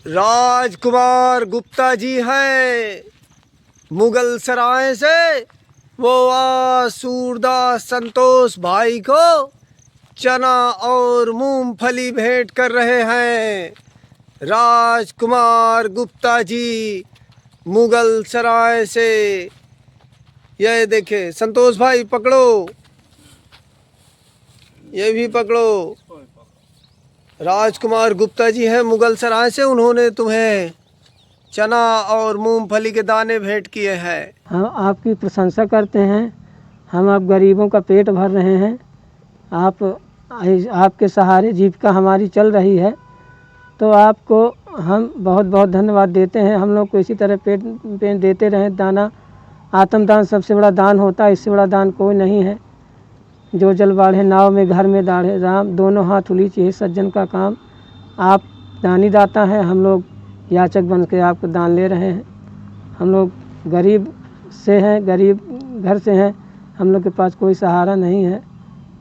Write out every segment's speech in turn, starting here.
राजकुमार गुप्ता जी हैं मुगल सराय से। वो आज सूरदास संतोष भाई को चना और मूंगफली भेंट कर रहे हैं। राजकुमार गुप्ता जी मुगल सराय से। ये देखे संतोष भाई, पकड़ो, ये भी पकड़ो। राजकुमार गुप्ता जी हैं मुगल सराय से, उन्होंने तुम्हें चना और मूंगफली के दाने भेंट किए हैं। हम आपकी प्रशंसा करते हैं। हम आप गरीबों का पेट भर रहे हैं। आपके सहारे जीविका हमारी चल रही है, तो आपको हम बहुत बहुत धन्यवाद देते हैं। हम लोग को इसी तरह पेट देते रहें दाना। आत्मदान सबसे बड़ा दान होता है, इससे बड़ा दान कोई नहीं है। जो जल बाढ़े नाव में घर में दाढ़े राम, दोनों हाथ उलीच यही सज्जन का काम। आप दानी दाता हैं, हम लोग याचक बन के आपको दान ले रहे हैं। हम लोग गरीब से हैं, गरीब घर से हैं, हम लोग के पास कोई सहारा नहीं है।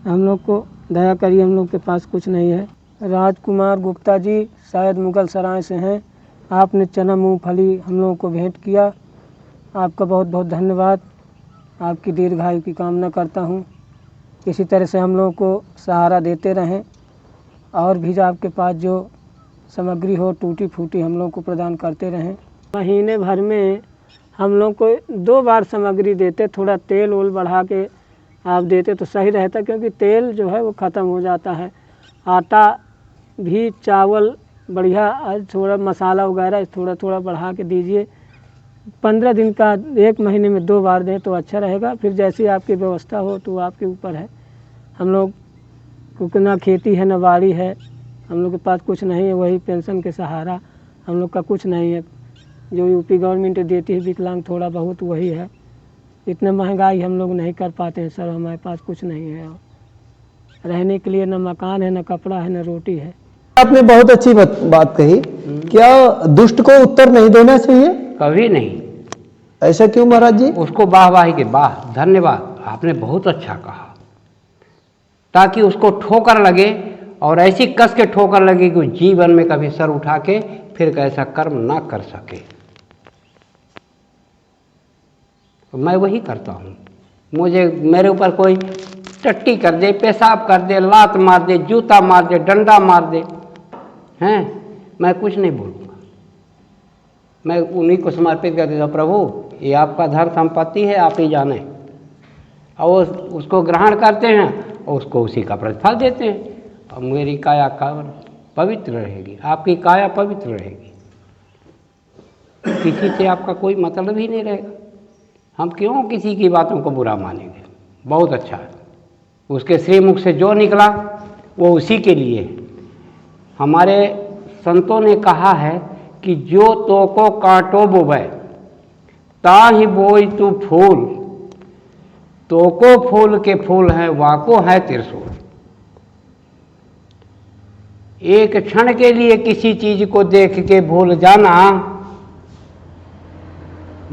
हम लोग को दया करिए, हम लोग के पास कुछ नहीं है। राजकुमार गुप्ता जी शायद मुगल सराय से हैं। आपने चना मूंगफली हम लोगों को भेंट किया, आपका बहुत बहुत धन्यवाद। आपकी दीर्घायु की कामना करता हूँ। इसी तरह से हम लोगों को सहारा देते रहें, और भी जो आपके पास जो सामग्री हो टूटी फूटी हम लोग को प्रदान करते रहें। महीने भर में हम लोग को 2 बार सामग्री देते। थोड़ा तेल ओल बढ़ा के आप देते तो सही रहता, क्योंकि तेल जो है वो ख़त्म हो जाता है। आटा भी, चावल बढ़िया, थोड़ा मसाला वगैरह थोड़ा थोड़ा बढ़ा के दीजिए। 15 दिन का 1 महीने में 2 बार दें तो अच्छा रहेगा। फिर जैसी आपकी व्यवस्था हो तो आपके ऊपर है। हम लोग क्योंकि ना खेती है ना बाड़ी है, हम लोग के पास कुछ नहीं है। वही पेंशन के सहारा, हम लोग का कुछ नहीं है। जो यूपी गवर्नमेंट देती है विकलांग थोड़ा बहुत वही है। इतना महंगाई हम लोग नहीं कर पाते हैं सर, हमारे पास कुछ नहीं है। रहने के लिए न मकान है, न कपड़ा है, न रोटी है। आपने बहुत अच्छी बात कही। क्या दुष्ट को उत्तर नहीं देना चाहिए? कभी नहीं। ऐसा क्यों महाराज जी? उसको वाहवाही के वाह, धन्यवाद, आपने बहुत अच्छा कहा, ताकि उसको ठोकर लगे, और ऐसी कस के ठोकर लगे कि जीवन में कभी सर उठा के फिर ऐसा कर्म ना कर सके। मैं वही करता हूँ। मुझे मेरे ऊपर कोई टट्टी कर दे, पेशाब कर दे, लात मार दे, जूता मार दे, डंडा मार दे, हैं, मैं कुछ नहीं बोलूँगा। मैं उन्हीं को समर्पित कर देता हूँ, प्रभु ये आपका धन संपत्ति है, आप ही जाने। और उसको ग्रहण करते हैं और उसको उसी का प्रतिफल देते हैं। और मेरी काया पवित्र रहेगी, आपकी काया पवित्र रहेगी, किसी से आपका कोई मतलब ही नहीं रहेगा। हम क्यों किसी की बातों को बुरा मानेंगे? बहुत अच्छा है। उसके श्रीमुख से जो निकला वो उसी के लिए। हमारे संतों ने कहा है कि जो तो को कांटो बोवे ताहि बोई तू फूल, तो को फूल के फूल हैं वाको है त्रिशूल। एक क्षण के लिए किसी चीज को देख के भूल जाना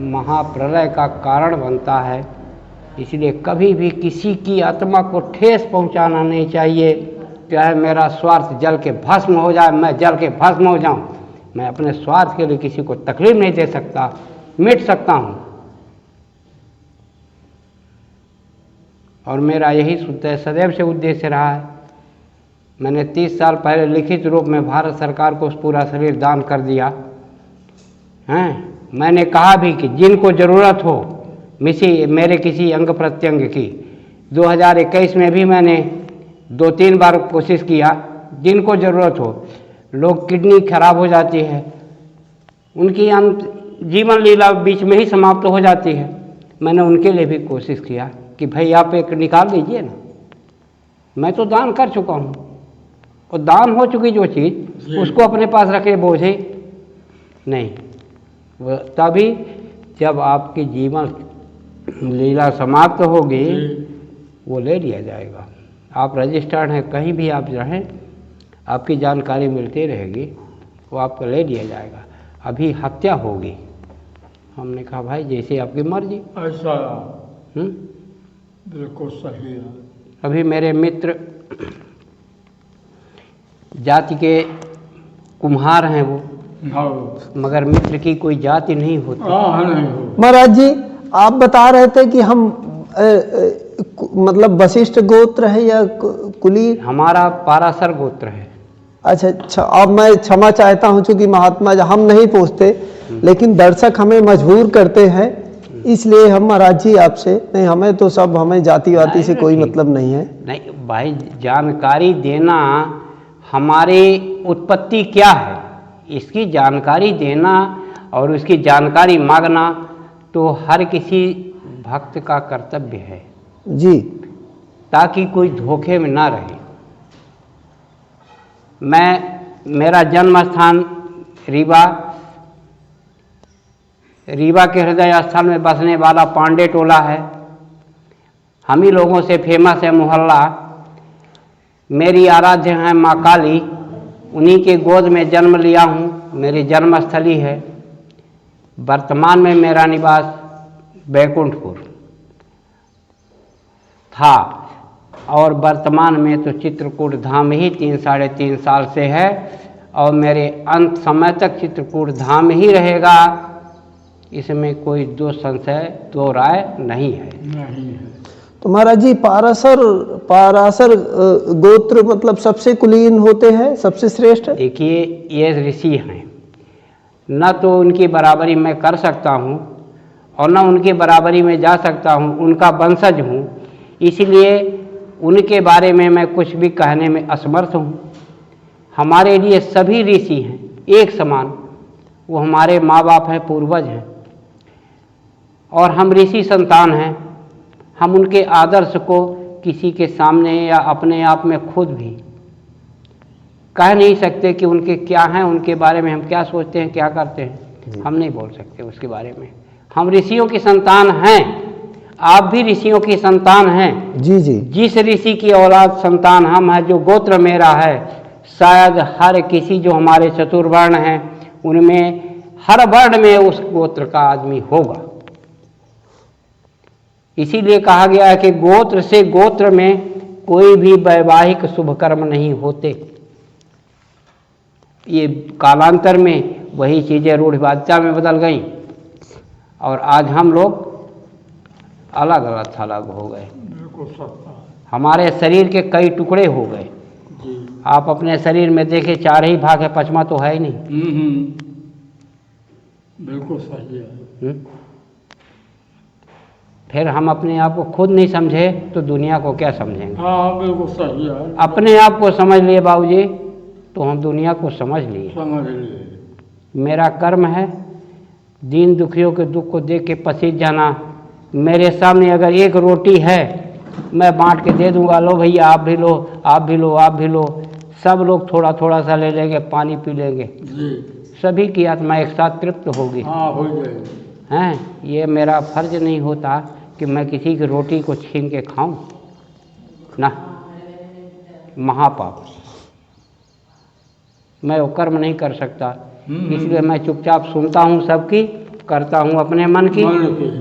महाप्रलय का कारण बनता है। इसलिए कभी भी किसी की आत्मा को ठेस पहुंचाना नहीं चाहिए। चाहे मेरा स्वार्थ जल के भस्म हो जाए, मैं जल के भस्म हो जाऊं, मैं अपने स्वार्थ के लिए किसी को तकलीफ नहीं दे सकता, मिट सकता हूं। और मेरा यही सदैव से उद्देश्य रहा है। मैंने 30 साल पहले लिखित रूप में भारत सरकार को पूरा शरीर दान कर दिया हैं। मैंने कहा भी कि जिनको ज़रूरत हो मेरे किसी अंग प्रत्यंग की, 2021 में भी मैंने 2-3 बार कोशिश किया। जिनको ज़रूरत हो, लोग किडनी खराब हो जाती है, उनकी जीवन लीला बीच में ही समाप्त हो जाती है, मैंने उनके लिए भी कोशिश किया कि भाई आप एक निकाल लीजिए ना। मैं तो दान कर चुका हूँ, और दान हो चुकी जो चीज़ उसको अपने पास रखे बोझे नहीं। तभी जब आपकी जीवन लीला समाप्त होगी वो ले लिया जाएगा। आप रजिस्टर्ड हैं, कहीं भी आप रहें आपकी जानकारी मिलती रहेगी, वो आपको ले लिया जाएगा। अभी हत्या होगी, हमने कहा भाई जैसे आपकी मर्जी। ऐसा बिल्कुल सही है। अभी मेरे मित्र जाति के कुम्हार हैं, वो हाँ मगर मित्र की कोई जाति नहीं होती। नहीं हो। महाराज जी, आप बता रहे थे कि हम मतलब वशिष्ठ गोत्र है या कुलीन? हमारा पाराशर गोत्र है। अच्छा, अब मैं क्षमा चाहता हूं, चूंकि महात्मा जी हम नहीं पूछते, लेकिन दर्शक हमें मजबूर करते हैं, इसलिए हम महाराज जी आपसे, नहीं हमें तो सब, हमें जाति वाति से कोई मतलब नहीं है। नहीं भाई, जानकारी देना, हमारी उत्पत्ति क्या है इसकी जानकारी देना और उसकी जानकारी मांगना तो हर किसी भक्त का कर्तव्य है जी। ताकि कोई धोखे में ना रहे। मेरा जन्म स्थान रीवा के हृदय स्थल में बसने वाला पांडे टोला है। हम ही लोगों से फेमस है मोहल्ला। मेरी आराध्य हैं माँ काली, उन्हीं के गोद में जन्म लिया हूँ, मेरी जन्मस्थली है। वर्तमान में मेरा निवास बैकुंठपुर था और वर्तमान में तो चित्रकूट धाम ही 3-3.5 साल से है और मेरे अंत समय तक चित्रकूट धाम ही रहेगा। इसमें कोई दो संशय, दो राय नहीं है। तो महाराज जी, पाराशर गोत्र मतलब सबसे कुलीन होते हैं, सबसे श्रेष्ठ? देखिए, ये ऋषि हैं, न तो उनकी बराबरी मैं कर सकता हूँ और न उनकी बराबरी में जा सकता हूँ, उनका वंशज हूँ, इसलिए उनके बारे में मैं कुछ भी कहने में असमर्थ हूँ। हमारे लिए सभी ऋषि हैं एक समान, वो हमारे माँ बाप हैं, पूर्वज हैं और हम ऋषि संतान हैं। हम उनके आदर्श को किसी के सामने या अपने आप में खुद भी कह नहीं सकते कि उनके क्या हैं, उनके बारे में हम क्या सोचते हैं, क्या करते हैं, हम नहीं बोल सकते उसके बारे में। हम ऋषियों की संतान हैं, आप भी ऋषियों की संतान हैं। जी जी। जिस ऋषि की औलाद संतान हम हैं, जो गोत्र मेरा है, शायद हर किसी जो हमारे चतुर्वर्ण हैं उनमें हर वर्ण में उस गोत्र का आदमी होगा। इसीलिए कहा गया है कि गोत्र से गोत्र में कोई भी वैवाहिक शुभ कर्म नहीं होते। ये कालांतर में वही चीज़ें रूढ़िवादिता में बदल गई और आज हम लोग अलग अलग थलग हो गए। हमारे शरीर के कई टुकड़े हो गए। आप अपने शरीर में देखें, 4 ही भाग है, 5वां तो है ही नहीं। बिल्कुल सही है। फिर हम अपने आप को खुद नहीं समझे तो दुनिया को क्या समझेंगे? हाँ बिल्कुल सही है। अपने आप को समझ लिए बाबूजी तो हम दुनिया को समझ लिए। मेरा कर्म है दीन दुखियों के दुख को देख के पसीज जाना। मेरे सामने अगर एक रोटी है मैं बांट के दे दूंगा, लो भैया आप भी लो, आप भी लो, आप भी लो। सब लोग थोड़ा थोड़ा सा ले लेंगे, पानी पी लेंगे, सभी की आत्मा एक साथ तृप्त होगी। हाँ हो जाएगी। हैं, ये मेरा फर्ज नहीं होता कि मैं किसी की रोटी को छीन के खाऊं ना, महापाप। मैं वो कर्म नहीं कर सकता, इसलिए मैं चुपचाप सुनता हूँ सबकी, करता हूँ अपने मन की।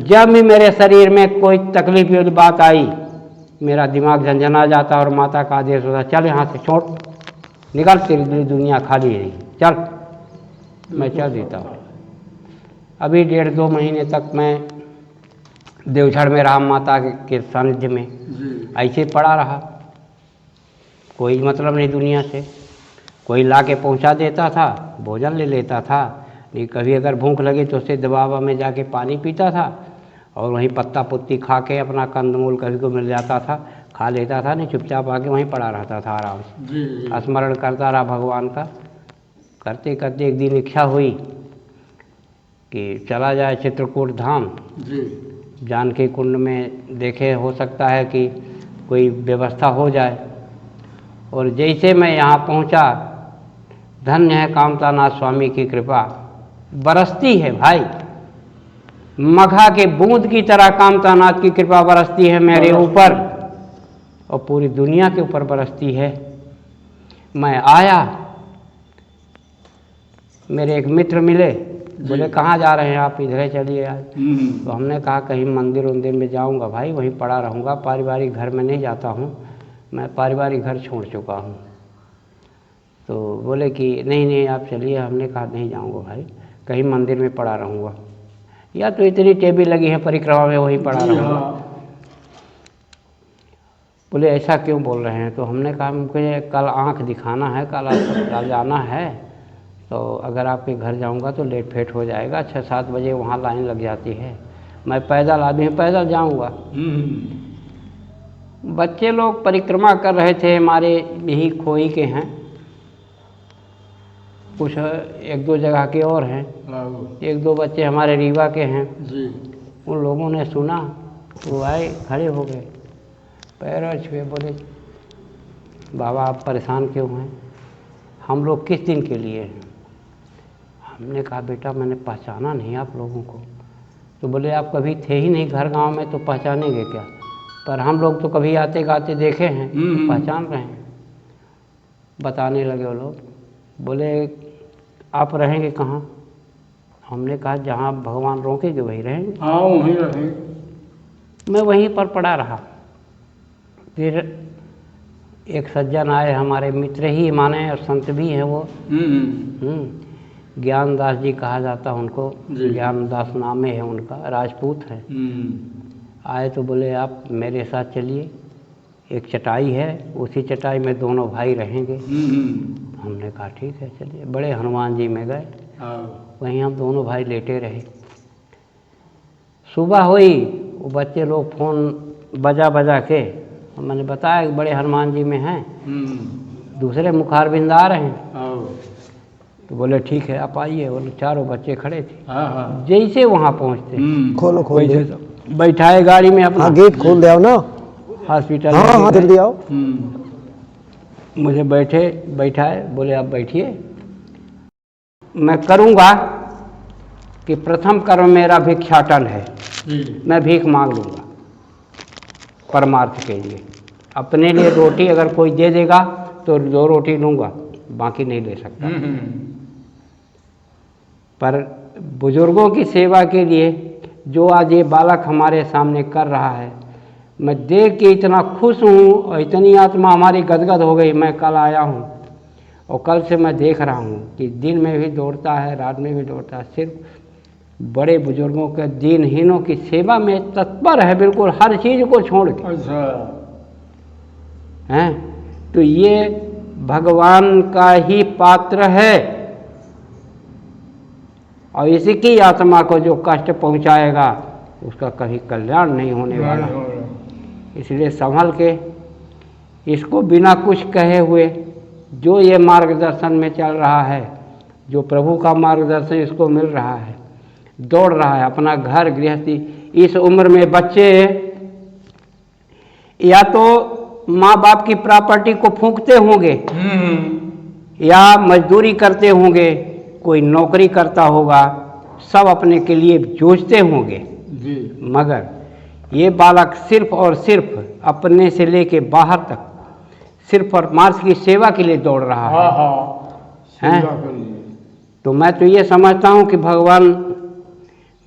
जब भी मेरे शरीर में कोई तकलीफ वाली बात आई, मेरा दिमाग झंझना जाता और माता का आदेश होता, चल यहाँ से छोड़, निकल, तेरी दुनिया खाली है, चल। मैं चल देता हूँ। अभी 1.5-2 महीने तक मैं देवझड़ में रहा, माता के सानिध्य में ऐसे पड़ा रहा। कोई मतलब नहीं दुनिया से। कोई ला के पहुँचा देता था, भोजन ले लेता था, नहीं कभी अगर भूख लगे तो उससे दबावा में जाके पानी पीता था और वहीं पत्ता पुत्ती खा के अपना कंदमूल कभी को मिल जाता था खा लेता था, नहीं चुपचाप आके वहीं पड़ा रहता था आराम से, स्मरण करता रहा भगवान का। करते करते एक दिन इच्छा हुई कि चला जाए चित्रकूट धाम, जानकी कुंड में देखे, हो सकता है कि कोई व्यवस्था हो जाए। और जैसे मैं यहाँ पहुँचा, धन्य है कामतानाथ स्वामी की कृपा, बरसती है भाई, मघा के बूंद की तरह कामतानाथ की कृपा बरसती है मेरे ऊपर और पूरी दुनिया के ऊपर बरसती है। मैं आया, मेरे एक मित्र मिले, बोले कहाँ जा रहे हैं आप? इधर चलिए यार। तो हमने कहा कहीं मंदिर उंदिर में जाऊंगा भाई, वहीं पड़ा रहूँगा, पारिवारिक घर में नहीं जाता हूँ, मैं पारिवारिक घर छोड़ चुका हूँ। तो बोले कि नहीं नहीं आप चलिए। हमने कहा नहीं जाऊँगा भाई, कहीं मंदिर में पड़ा रहूँगा, या तो इतनी टेबी लगी है परिक्रमा में वहीं पड़ा जी रहूँगा। हाँ। बोले ऐसा क्यों बोल रहे हैं? तो हमने कहा मुझे कल आँख दिखाना है, कल अस्पताल जाना है, तो अगर आपके घर जाऊंगा तो लेट फेट हो जाएगा, 6-7 बजे वहाँ लाइन लग जाती है, मैं पैदल आदमी पैदल जाऊंगा। बच्चे लोग परिक्रमा कर रहे थे, हमारे यही खोई के हैं, कुछ 1-2 जगह के और हैं, 1-2 बच्चे हमारे रीवा के हैं। जी। उन लोगों ने सुना, वो आए, खड़े हो गए, पैर छुए, बोले बाबा आप परेशान क्यों हैं? हम लोग किस दिन के लिए हैं? हमने कहा बेटा मैंने पहचाना नहीं आप लोगों को। तो बोले आप कभी थे ही नहीं घर गांव में, तो पहचानेंगे क्या? पर हम लोग तो कभी आते गाते देखे हैं, तो पहचान रहे हैं। बताने लगे वो लोग, बोले आप रहेंगे कहाँ? हमने कहा जहाँ भगवान रोकेंगे वहीं रहेंगे। हाँ वहीं रहेंगे। मैं वहीं पर पड़ा रहा। फिर एक सज्जन आए, हमारे मित्र ही माने और संत भी हैं वो, ज्ञानदास जी कहा जाता उनको, ज्ञानदास नामे है उनका, राजपूत है। आए तो बोले आप मेरे साथ चलिए, एक चटाई है, उसी चटाई में दोनों भाई रहेंगे। हमने कहा ठीक है चलिए। बड़े हनुमान जी में गए, वहीं हम दोनों भाई लेटे रहे। सुबह हुई, वो बच्चे लोग फ़ोन बजा के, मैंने बताया कि बड़े हनुमान जी में हैं, दूसरे मुखारबिंद आ रहे हैं। तो बोले ठीक है आप आइए। बोले चारों बच्चे खड़े थे। जैसे वहाँ पहुँचते खोलो खोल दे, बैठाए गाड़ी में अपना, हाँ गेट खोल दे आओ ना, हॉस्पिटल हाँ हाँ जल्दी आओ। मुझे बैठाए, बोले आप बैठिए, मैं करूँगा कि प्रथम कर्म मेरा भिक्षाटन है, मैं भीख मांग लूँगा परमार्थ के लिए। अपने लिए रोटी अगर कोई दे देगा तो 2 रोटी लूँगा, बाकी नहीं ले सकता। पर बुजुर्गों की सेवा के लिए जो आज ये बालक हमारे सामने कर रहा है, मैं देख के इतना खुश हूँ और इतनी आत्मा हमारी गदगद हो गई। मैं कल आया हूँ और कल से मैं देख रहा हूँ कि दिन में भी दौड़ता है, रात में भी दौड़ता है, सिर्फ बड़े बुजुर्गों के, दीनहीनों की सेवा में तत्पर है, बिल्कुल हर चीज़ को छोड़ के। अच्छा हैं तो ये भगवान का ही पात्र है, और इसी की आत्मा को जो कष्ट पहुंचाएगा उसका कभी कल्याण नहीं होने वाला। इसलिए संभल के इसको बिना कुछ कहे हुए, जो ये मार्गदर्शन में चल रहा है, जो प्रभु का मार्गदर्शन इसको मिल रहा है, दौड़ रहा है अपना घर गृहस्थी। इस उम्र में बच्चे या तो माँ बाप की प्रॉपर्टी को फूंकते होंगे, या मजदूरी करते होंगे, कोई नौकरी करता होगा, सब अपने के लिए जूझते होंगे। मगर ये बालक सिर्फ और सिर्फ अपने से लेके बाहर तक सिर्फ और मार्स की सेवा के लिए दौड़ रहा है। तो मैं तो ये समझता हूँ कि भगवान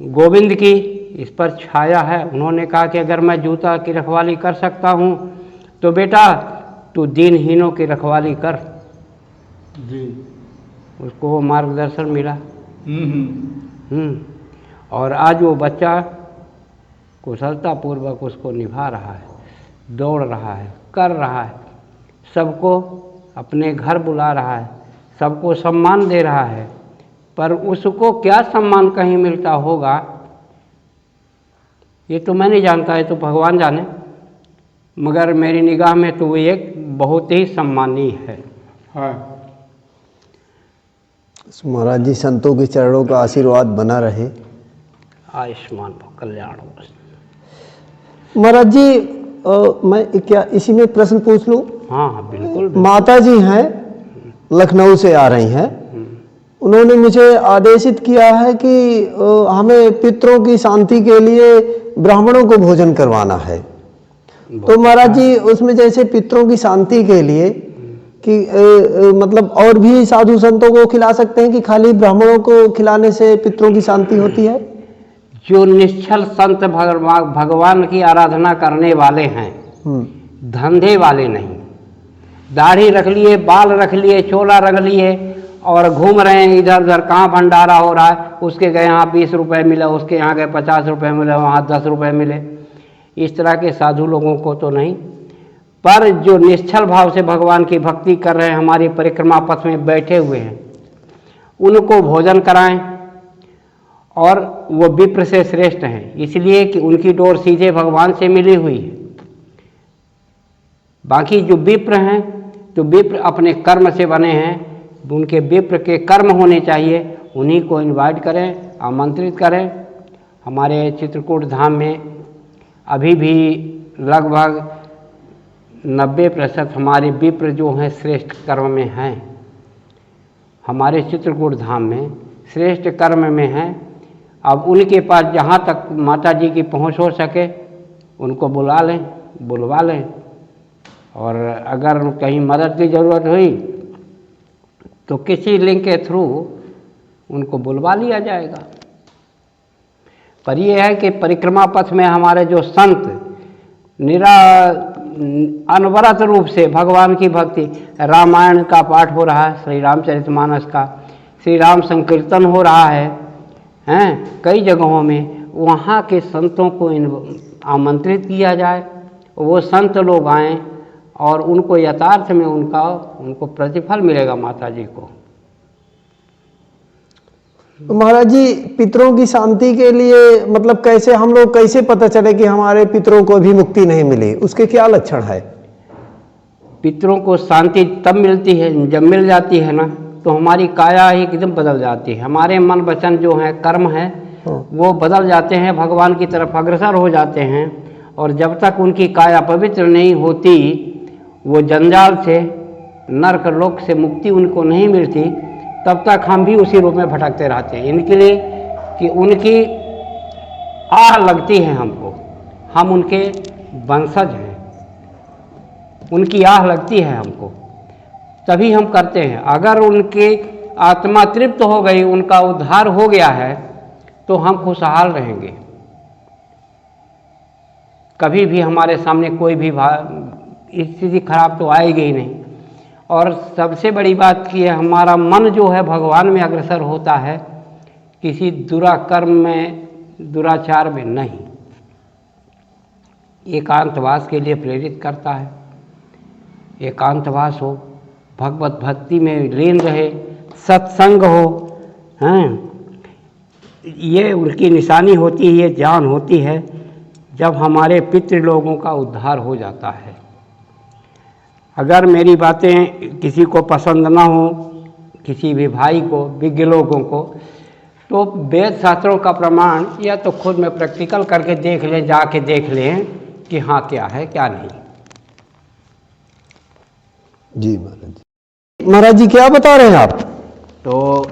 गोविंद की इस पर छाया है। उन्होंने कहा कि अगर मैं जूता की रखवाली कर सकता हूँ तो बेटा तू दीनहीनों की रखवाली कर। उसको वो मार्गदर्शन मिला। और आज वो बच्चा कुशलतापूर्वक उसको निभा रहा है, दौड़ रहा है, कर रहा है, सबको अपने घर बुला रहा है, सबको सम्मान दे रहा है। पर उसको क्या सम्मान कहीं मिलता होगा ये तो मैं नहीं जानता, है तो भगवान जाने, मगर मेरी निगाह में तो वो एक बहुत ही सम्मानीय है। महाराज जी संतों के चरणों का आशीर्वाद बना रहे, आयुष्मान भव, कल्याण हो। महाराज जी मैं क्या इसी में प्रश्न पूछ लूं? हाँ बिल्कुल। माता जी हैं, लखनऊ से आ रही हैं, उन्होंने मुझे आदेशित किया है कि हमें पितरों की शांति के लिए ब्राह्मणों को भोजन करवाना है। तो महाराज जी उसमें जैसे पितरों की शांति के लिए कि मतलब और भी साधु संतों को खिला सकते हैं कि खाली ब्राह्मणों को खिलाने से पितरों की शांति होती है? जो निश्चल संत भगवान की आराधना करने वाले हैं, धंधे वाले नहीं, दाढ़ी रख लिए, बाल रख लिए, चोला रख लिए और घूम रहे हैं इधर उधर, कहाँ भंडारा हो रहा है, उसके गए यहाँ 20 रुपये मिले, उसके यहाँ गए 50 रुपये मिले, वहाँ 10 रुपये मिले। इस तरह के साधु लोगों को तो नहीं, पर जो निश्चल भाव से भगवान की भक्ति कर रहे हैं, हमारी परिक्रमा पथ में बैठे हुए हैं, उनको भोजन कराएं। और वो विप्र से श्रेष्ठ हैं, इसलिए कि उनकी डोर सीधे भगवान से मिली हुई है। बाकी जो विप्र हैं, तो विप्र अपने कर्म से बने हैं, उनके विप्र के कर्म होने चाहिए, उन्हीं को इनवाइट करें, आमंत्रित करें। हमारे चित्रकूट धाम में अभी भी लगभग 90% हमारे विप्र जो हैं श्रेष्ठ कर्म में हैं। हमारे चित्रकूट धाम में श्रेष्ठ कर्म में हैं। अब उनके पास जहाँ तक माता जी की पहुँच हो सके उनको बुला लें, बुलवा लें, और अगर कहीं मदद की ज़रूरत हुई तो किसी लिंक के थ्रू उनको बुलवा लिया जाएगा। पर यह है कि परिक्रमा पथ में हमारे जो संत अनवरत रूप से भगवान की भक्ति, रामायण का पाठ हो रहा है, श्री रामचरितमानस का, श्री राम संकीर्तन हो रहा है कई जगहों में, वहाँ के संतों को आमंत्रित किया जाए, वो संत लोग आएँ और उनको यथार्थ में उनको प्रतिफल मिलेगा माता जी को। महाराज जी, पितरों की शांति के लिए मतलब कैसे हम लोग कैसे पता चले कि हमारे पितरों को भी मुक्ति नहीं मिली, उसके क्या लक्षण है? पितरों को शांति तब मिलती है जब मिल जाती है ना, तो हमारी काया ही एकदम बदल जाती है, हमारे मन वचन जो है कर्म है वो बदल जाते हैं, भगवान की तरफ अग्रसर हो जाते हैं। और जब तक उनकी काया पवित्र नहीं होती, वो जंजाल से, नरक लोक से मुक्ति उनको नहीं मिलती, तब तक हम भी उसी रूप में भटकते रहते हैं। इनके लिए कि उनकी आह लगती है हमको, हम उनके वंशज हैं, उनकी आह लगती है हमको, तभी हम करते हैं। अगर उनकी आत्मा तृप्त हो गई, उनका उद्धार हो गया है, तो हम खुशहाल रहेंगे। कभी भी हमारे सामने कोई भी स्थिति खराब तो आएगी ही नहीं। और सबसे बड़ी बात की है, हमारा मन जो है भगवान में अग्रसर होता है, किसी दुराकर्म में, दुराचार में नहीं, एकांतवास के लिए प्रेरित करता है। एकांतवास हो, भगवत भक्ति में लीन रहे, सत्संग हो, ये उनकी निशानी होती है, ये जान होती है जब हमारे पितृ लोगों का उद्धार हो जाता है। अगर मेरी बातें किसी को पसंद ना हो, किसी भी भाई को, विज्ञ लोगों को, तो वेद शास्त्रों का प्रमाण या तो खुद में प्रैक्टिकल करके देख लें, जाके देख लें कि हाँ क्या है क्या नहीं। जी महाराज जी। महाराज जी क्या बता रहे हैं आप? तो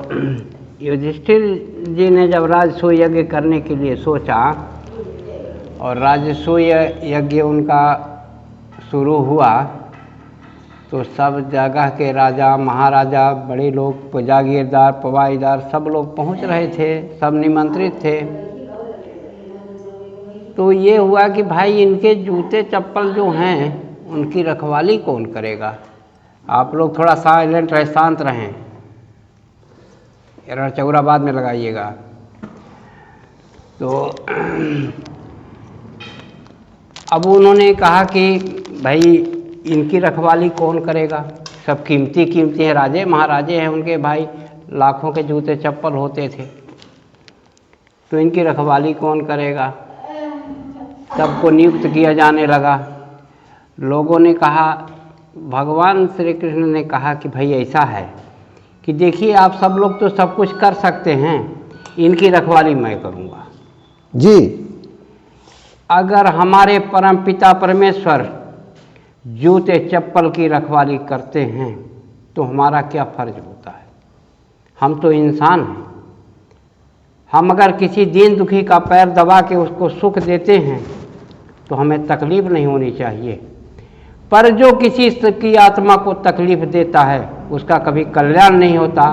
युधिष्ठिर जी ने जब राजसूय यज्ञ करने के लिए सोचा और राजसूय यज्ञ उनका शुरू हुआ, तो सब जगह के राजा, महाराजा, बड़े लोग, जागीरदार, पवाईदार, सब लोग पहुंच रहे थे, सब निमंत्रित थे। तो ये हुआ कि भाई इनके जूते चप्पल जो हैं उनकी रखवाली कौन करेगा? आप लोग थोड़ा साइलेंट रहे, शांत रहें, चौरा बाद में लगाइएगा। तो अब उन्होंने कहा कि भाई इनकी रखवाली कौन करेगा? सब कीमती हैं, राजे महाराजे हैं, उनके भाई लाखों के जूते चप्पल होते थे, तो इनकी रखवाली कौन करेगा? सबको नियुक्त किया जाने लगा। लोगों ने कहा, भगवान श्री कृष्ण ने कहा कि भाई ऐसा है कि देखिए आप सब लोग तो सब कुछ कर सकते हैं, इनकी रखवाली मैं करूँगा जी। अगर हमारे परम पिता परमेश्वर जूते चप्पल की रखवाली करते हैं तो हमारा क्या फर्ज होता है? हम तो इंसान हैं। हम अगर किसी दीन दुखी का पैर दबा के उसको सुख देते हैं तो हमें तकलीफ नहीं होनी चाहिए, पर जो किसी की आत्मा को तकलीफ देता है उसका कभी कल्याण नहीं होता।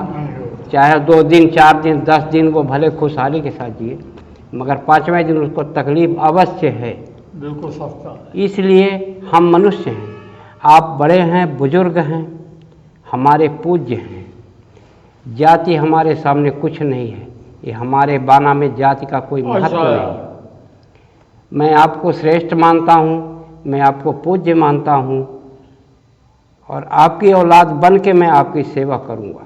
चाहे 2 दिन, 4 दिन, 10 दिन वो भले खुशहाली के साथ जिए, मगर 5वें दिन उसको तकलीफ अवश्य है। बिल्कुल सस्ता। इसलिए हम मनुष्य हैं। आप बड़े हैं, बुजुर्ग हैं, हमारे पूज्य हैं। जाति हमारे सामने कुछ नहीं है। ये हमारे बाना में जाति का कोई महत्व नहीं है। मैं आपको श्रेष्ठ मानता हूँ, मैं आपको पूज्य मानता हूँ और आपकी औलाद बन के मैं आपकी सेवा करूँगा।